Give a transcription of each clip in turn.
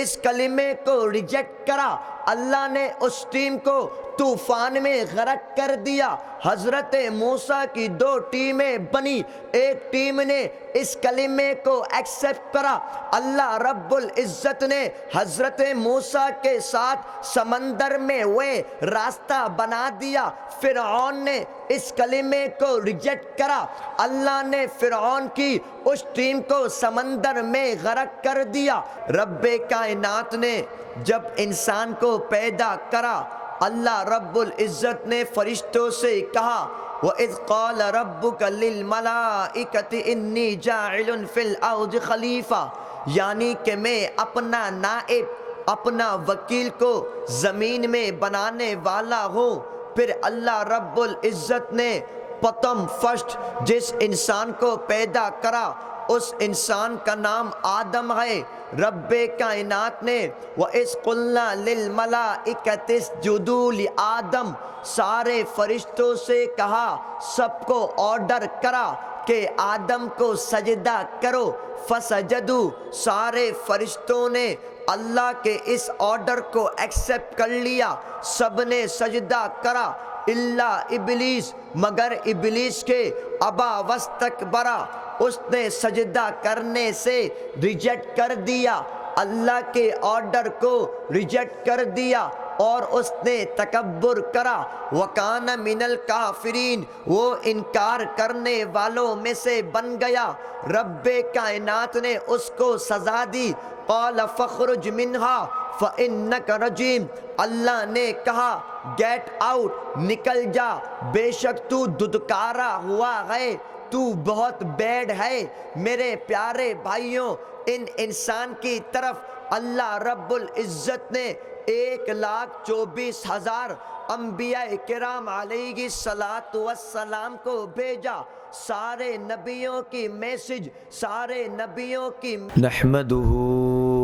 اس کلمے کو ریجیکٹ کرا، اللہ نے اس ٹیم کو طوفان میں غرق کر دیا۔ حضرت موسیٰ کی دو ٹیمیں بنی، ایک ٹیم نے اس کلمے کو ایکسپٹ کرا، اللہ رب العزت نے حضرت موسیٰ کے ساتھ سمندر میں وہ راستہ بنا دیا۔ فرعون نے اس کلمے کو ریجیکٹ کرا، اللہ نے فرعون کی اس ٹیم کو سمندر میں غرق کر دیا۔ رب کائنات نے جب انسان کو پیدا کرا، اللہ رب العزت نے فرشتوں سے کہا وَإِذْ قَالَ رَبُّكَ لِلْمَلَائِكَةِ إِنِّي جَاعِلٌ فِي الْأَرْضِ خَلِيفَةً، یعنی کہ میں اپنا نائب، اپنا وکیل کو زمین میں بنانے والا ہوں۔ پھر اللہ رب العزت نے پرتم فرسٹ جس انسان کو پیدا کرا، اس انسان کا نام آدم ہے۔ رب کائنات نے وَإِذْ قُلْنَا لِلْمَلَائِكَةِ اسْجُدُوا لِآدَمَ، سارے فرشتوں سے کہا، سب کو آرڈر کرا کہ آدم کو سجدہ کرو، فسجدوا، سارے فرشتوں نے اللہ کے اس آرڈر کو ایکسپٹ کر لیا، سب نے سجدہ کرا الا ابلیس، مگر ابلیس کے ابا واستکبرا، اس نے سجدہ کرنے سے ریجیکٹ کر دیا، اللہ کے آرڈر کو ریجیکٹ کر دیا اور اس نے تکبر کرا۔ وَكَانَ مِنَ الْكَافِرِينَ، وہ انکار کرنے والوں میں سے بن گیا۔ رب کائنات نے اس کو سزا دی، قَالَ فَاخْرُجْ مِنْهَا فَإِنَّكَ رَجِيمٌ، اللہ نے کہا گیٹ آؤٹ، نکل جا، بے شک تو دھتکارا ہوا ہے، تو بہت بیڈ ہے۔ میرے پیارے بھائیوں، ان انسان کی طرف اللہ رب العزت نے 1,24,000 انبیاء کرام علیہ السلام کو بھیجا، سارے نبیوں کی میسج، سارے نبیوں کی نحمده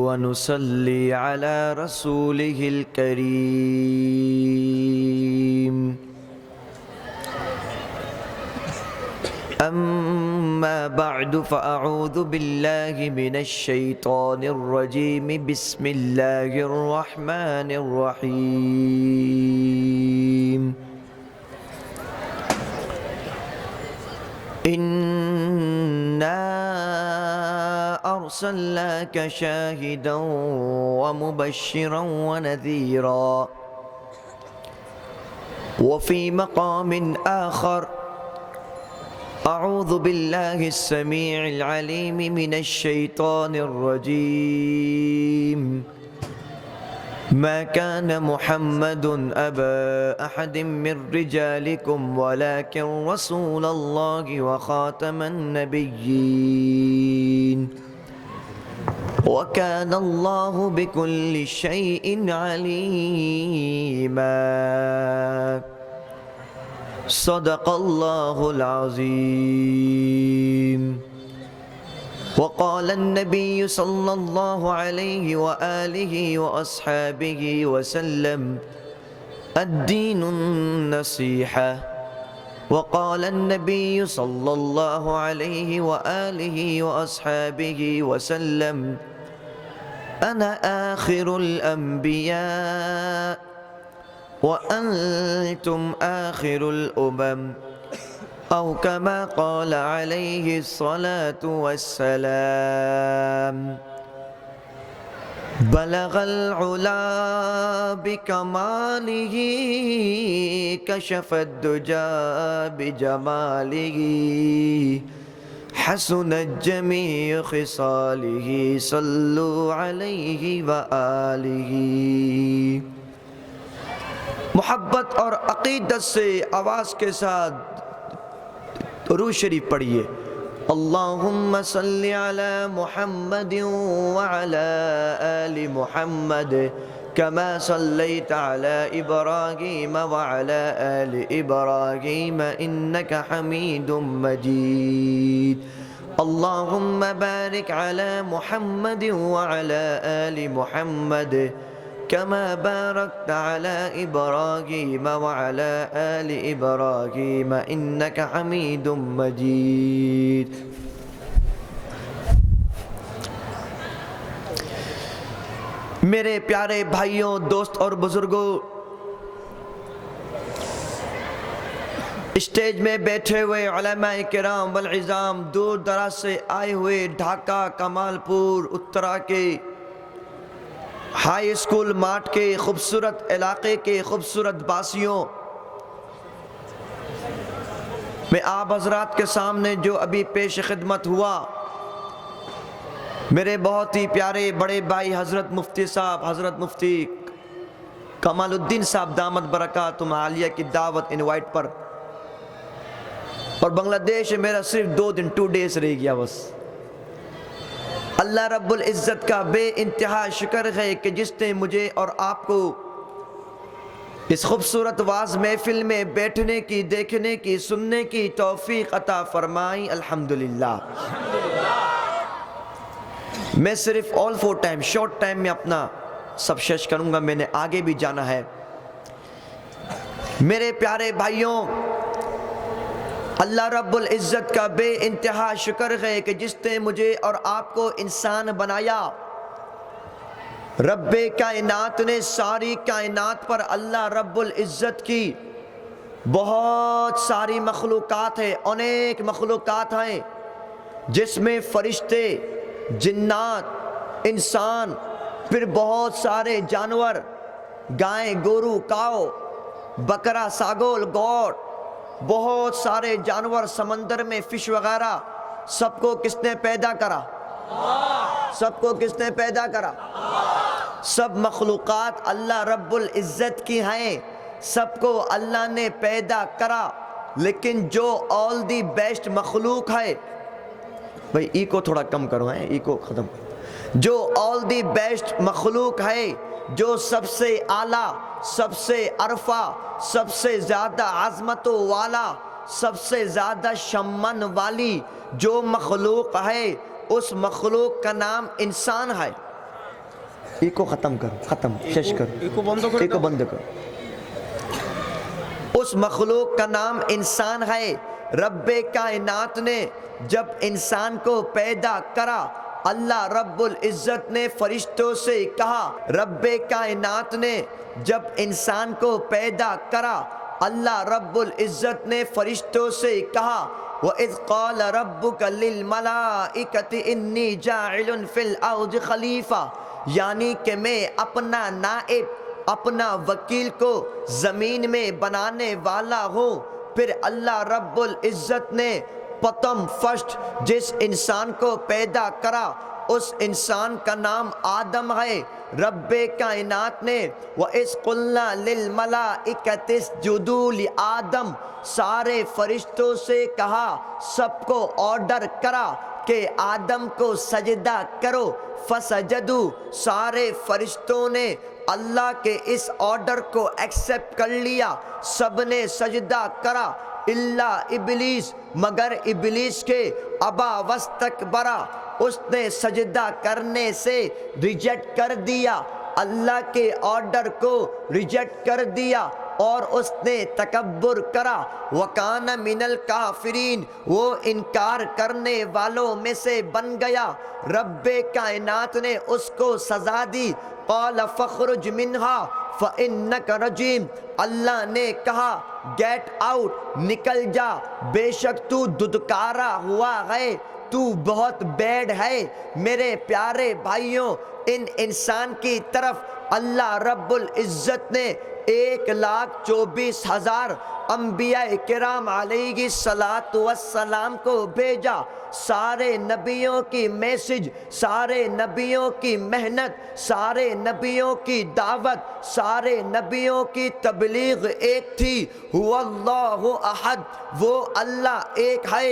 ونصلي على رسوله الكريم، أما بعد فأعوذ بالله من الشيطان الرجيم، بسم الله الرحمن الرحيم، إنا أرسلناك شاهدا ومبشرا ونذيرا، وفي مقام آخر أعوذ بالله السميع العليم من الشيطان الرجيم، ما كان محمد أبا أحد من رجالكم ولكن رسول الله وخاتم النبيين، وكان الله بكل شيء عليما، صدق الله العظيم۔ وقال النبي صلى الله عليه وآله وأصحابه وسلم الدين النصيحة، وقال النبي صلى الله عليه وآله وأصحابه وسلم أنا آخر الأنبياء وأنتم آخر الأمم، أو كما قال عليه الصلاة والسلام، بلغ العلا بكماله، كشف الدجى بجماله، حسنت جميع خصاله، صلوا عليه وآله۔ محبت اور عقیدت سے آواز کے ساتھ درود شریف پڑھیے، اللہم صلی علی محمد وعلی آل محمد کما صلیت علی ابراہیم وعلی آل ابراہیم انک حمید مجید، اللہم بارک علی محمد وعلی آل محمد كما باركت على إبراهيم وعلى آل إبراهيم إنك حميد مجيد۔ میرے پیارے بھائیوں، دوست اور بزرگوں، اسٹیج میں بیٹھے ہوئے علماء کرام والعظام، دور دراز سے آئے ہوئے ڈھاکہ، کمال پور، اترا کے ہائی اسکول ماٹ کے خوبصورت علاقے کے خوبصورت باسیوں، میں آپ حضرات کے سامنے جو ابھی پیش خدمت ہوا، میرے بہت ہی پیارے بڑے بھائی حضرت مفتی صاحب، حضرت مفتی کمال الدین صاحب دامت برکاتہم عالیہ کی دعوت انوائٹ پر، اور بنگلہ دیش میرا صرف 2 دن 2 days رہ گیا بس۔ اللہ رب العزت کا بے انتہا شکر ہے کہ جس نے مجھے اور آپ کو اس خوبصورت واعظ محفل میں بیٹھنے کی، دیکھنے کی، سننے کی توفیق عطا فرمائی، الحمدللہ۔ میں صرف all for time، short time میں اپنا سب شیش کروں گا، میں نے آگے بھی جانا ہے۔ میرے پیارے بھائیوں، اللہ رب العزت کا بے انتہا شکر ہے کہ جس نے مجھے اور آپ کو انسان بنایا۔ رب کائنات نے ساری کائنات پر، اللہ رب العزت کی بہت ساری مخلوقات ہیں، انیک مخلوقات ہیں، جس میں فرشتے، جنات، انسان، پھر بہت سارے جانور، گائیں، گورو، کاؤ، بکرا، ساگول، گوٹ، بہت سارے جانور، سمندر میں فش وغیرہ، سب کو کس نے پیدا کرا؟ سب کو کس نے پیدا کرا؟ سب مخلوقات اللہ رب العزت کی ہیں، سب کو اللہ نے پیدا کرا، لیکن جو all the best مخلوق ہے، بھئی ایکو تھوڑا کم کرو، ایکو ختم، جو all the best مخلوق ہے، جو سب سے اعلیٰ، سب سے عرفہ، سب سے زیادہ عظمتوں والا، سب سے زیادہ شمن والی جو مخلوق ہے، اس مخلوق کا نام انسان ہے۔ ایکو ختم کرو، ختم، شش کرو، ایکو بند کرو۔ اس مخلوق کا نام انسان ہے۔ رب کائنات نے جب انسان کو پیدا کرا، اللہ رب العزت نے فرشتوں سے کہا، رب کائنات نے جب انسان کو پیدا کرا، اللہ رب العزت نے فرشتوں سے کہا، وَإِذْ قَالَ رَبُّكَ لِلْمَلَائِكَةِ إِنِّي جَاعِلٌ فِي الْأَرْضِ خَلِيفَةً، یعنی کہ میں اپنا نائب، اپنا وکیل کو زمین میں بنانے والا ہوں۔ پھر اللہ رب العزت نے پرتم فرسٹ جس انسان کو پیدا کرا، اس انسان کا نام آدم ہے۔ رب کائنات نے وَإِذْ قُلْنَا لِلْمَلَائِكَةِ اسْجُدُوا لِآدَمَ، سارے فرشتوں سے کہا، سب کو آرڈر کرا کہ آدم کو سجدہ کرو، فسجدوا، سارے فرشتوں نے اللہ کے اس آرڈر کو ایکسیپٹ کر لیا، سب نے سجدہ کرا، الا ابلیس، مگر ابلیس کے ابا واستکبرا، اس نے سجدہ کرنے سے ریجیکٹ کر دیا، اللہ کے آرڈر کو ریجیکٹ کر دیا، اور اس نے تکبر کرا، وَكَانَ مِنَ الْكَافِرِينَ، وہ انکار کرنے والوں میں سے بن گیا۔ رب کائنات نے اس کو سزا دی، قَالَ فَخْرُجْ مِنْهَا فَإِنَّكَ رَجِيمٌ، اللہ نے کہا گیٹ آؤٹ، نکل جا، بے شک تو دھتکارا ہوا ہے، تو بہت بیڈ ہے۔ میرے پیارے بھائیوں، ان انسان کی طرف اللہ رب العزت نے 1,24,000 انبیاء کرام علیہ السلام کو بھیجا۔ سارے نبیوں کی میسج، سارے نبیوں کی محنت، سارے نبیوں کی دعوت، سارے نبیوں کی تبلیغ ایک تھی، هو اللہ احد، وہ اللہ ایک ہے۔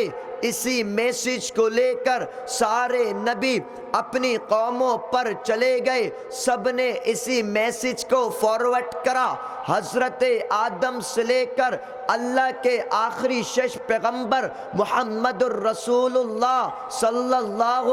اسی میسج کو لے کر سارے نبی اپنی قوموں پر چلے گئے، سب نے اسی میسج کو فارورڈ کرا۔ حضرت آدم سے لے کر اللہ کے آخری 6 پیغمبر محمد الرسول اللہ صلی اللہ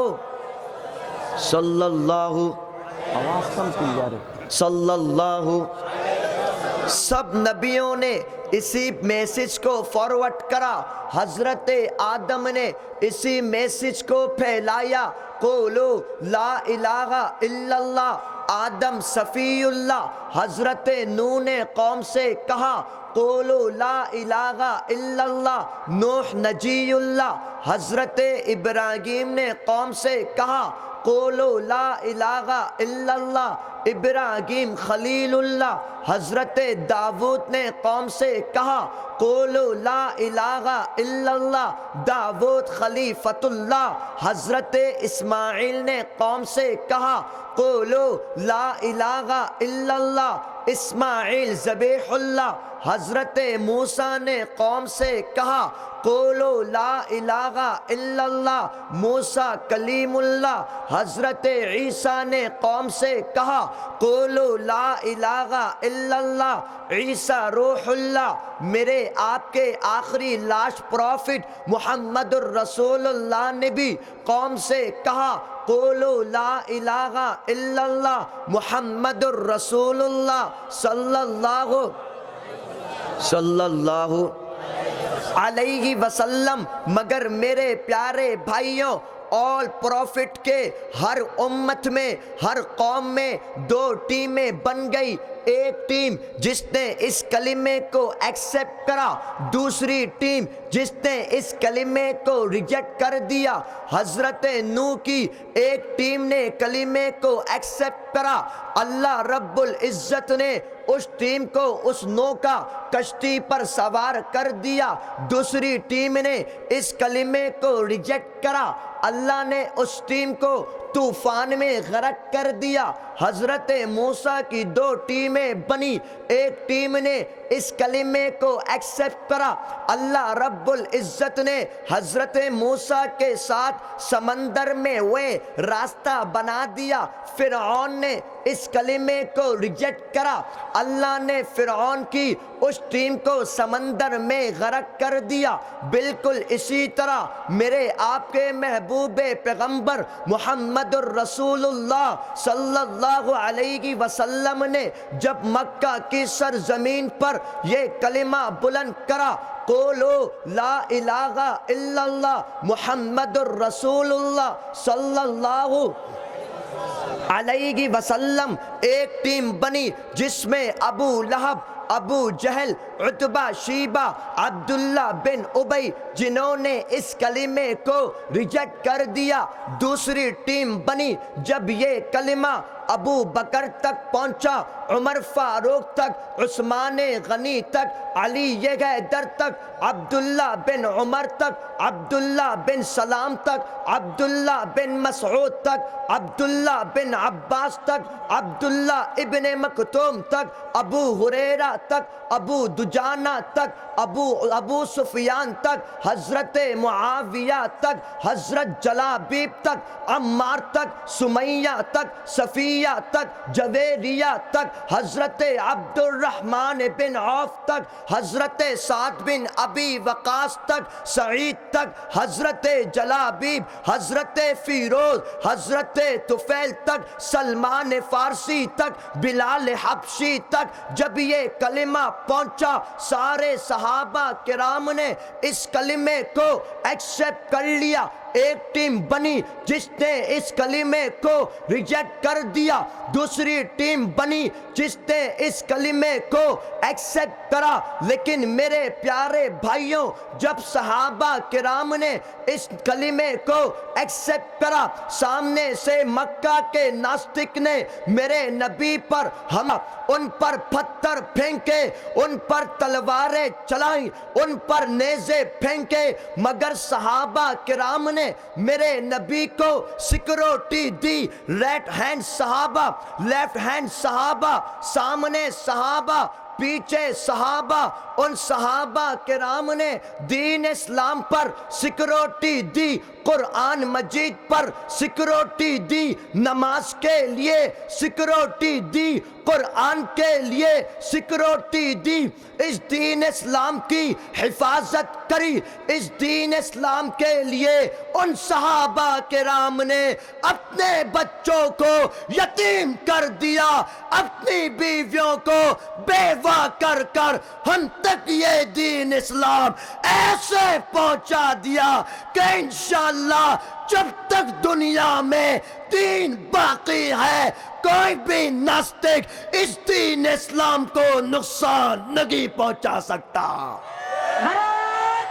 سب نبیوں نے اسی میسج کو فارورڈ کرا۔ حضرت آدم نے اسی میسج کو پھیلایا، قولوا لا الہ الا اللہ، آدم صفی اللہ، حضرت نوح نے قوم سے کہا قولوا لا الہ الا اللہ، نوح نجی اللہ، حضرت ابراہیم نے قوم سے کہا قولوا لا الہ الا اللہ، ابراہیم خلیل اللہ، حضرت داؤد نے قوم سے کہا قولوا لا الہ الا اللہ، داؤد خلیفۃ اللہ، حضرت اسماعیل نے قوم سے کہا قولوا لا الہ الا اللہ، اسماعیل ذبیح اللہ، حضرت موسیٰ نے قوم سے کہا قولوا لا الہ الا اللہ، موسیٰ کلیم اللہ، حضرت عیسیٰ نے قوم سے کہا قولوا لا الہ الا اللہ، عیسیٰ روح اللہ، میرے آپ کے آخری لاش پروفٹ محمد الرسول اللہ نے بھی قوم سے کہا قولوا لا الہ الا اللہ، محمد الرسول اللہ صلی اللہ علیہ وسلم۔ مگر میرے پیارے بھائیوں، آل پروفٹ کے ہر امت میں، ہر قوم میں دو ٹیمیں بن گئی، ایک ٹیم جس نے اس کلمے کو ایکسیپٹ کرا، دوسری ٹیم جس نے اس کلمے کو ریجیکٹ کر دیا۔ حضرت نوح کی ایک ٹیم نے کلمے کو ایکسیپٹ کرا، اللہ رب العزت نے اس ٹیم کو اس نوکا کشتی پر سوار کر دیا، دوسری ٹیم نے اس کلمے کو ریجیکٹ کرا، اللہ نے اس ٹیم کو طوفان میں غرق کر دیا۔ حضرت موسیٰ کی دو ٹیمیں بنی، ایک ٹیم نے اس کلمے کو ایکسیپٹ کرا، اللہ رب العزت نے حضرت موسیٰ کے ساتھ سمندر میں وہ راستہ بنا دیا، فرعون نے اس کلمے کو ریجیکٹ کرا، اللہ نے فرعون کی اس ٹیم کو سمندر میں غرق کر دیا۔ بالکل اسی طرح میرے آپ کے محبوب پیغمبر محمد الرسول اللہ صلی اللہ علیہ وسلم نے جب مکہ کی سرزمین پر یہ کلمہ بلند کرا قولوا لا الہ الا اللہ، محمد الرسول اللہ صلی اللہ علیہ وسلم، ایک ٹیم بنی جس میں ابو لہب، ابو جہل، عتبہ، شیبہ، عبداللہ بن ابی جنہوں نے اس کلمے کو ریجیکٹ کر دیا، دوسری ٹیم بنی جب یہ کلمہ ابو بکر تک پہنچا، عمر فاروق تک، عثمان غنی تک، علی حیدر تک، عبداللہ بن عمر تک، عبداللہ بن سلام تک، عبداللہ بن مسعود تک، عبداللہ بن عباس تک، عبداللہ ابن مکتوم تک، ابو ہریرہ تک، ابو دجانہ تک، ابو سفیان تک، حضرت معاویہ تک، حضرت جلابیب تک، عمار تک، سمیہ تک، صفیہ تک، جویریہ تک، حضرت عبد الرحمن بن عوف تک، حضرت سعد بن ابی وقاص تک، سعید تک، حضرت جلابیب، حضرت فیروز، حضرت طفیل تک، سلمان فارسی تک، بلال حبشی تک۔ جب یہ کلمہ پہنچا سارے صحابہ کرام نے اس کلمے کو ایکسیپٹ کر لیا، ایک ٹیم بنی جس نے اس کلمے کو ریجیکٹ کر دیا، دوسری ٹیم بنی جس نے اس کلمے کو ایکسیپٹ کرا۔ لیکن میرے پیارے بھائیوں، جب صحابہ کرام نے اس کلمے کو ایکسیپٹ کرا، سامنے سے مکہ کے ناستک نے میرے نبی پر ان پر پتھر پھینکے، ان پر تلواریں چلائیں، ان پر نیزے پھینکے، مگر صحابہ کرام نے میرے نبی کو سیکورٹی دی۔ رائٹ ہینڈ صحابہ، لیفٹ ہینڈ صحابہ، سامنے صحابہ، پیچھے صحابہ، ان صحابہ کرام نے دین اسلام پر سیکورٹی دی، قرآن مجید پر سیکورٹی دی، نماز کے لیے سیکورٹی دی، قرآن کے لیے سیکورٹی دی، اس دین اسلام کی حفاظت کری۔ اس دین اسلام کے لیے ان صحابہ کرام نے اپنے بچوں کو یتیم کر دیا، اپنی بیویوں کو بیوہ دفع کر کر ہم تک یہ دین اسلام ایسے پہنچا دیا کہ انشاءاللہ جب تک دنیا میں دین باقی ہے کوئی بھی ناستک اس دین اسلام کو نقصان نہیں پہنچا سکتا۔ نعرہ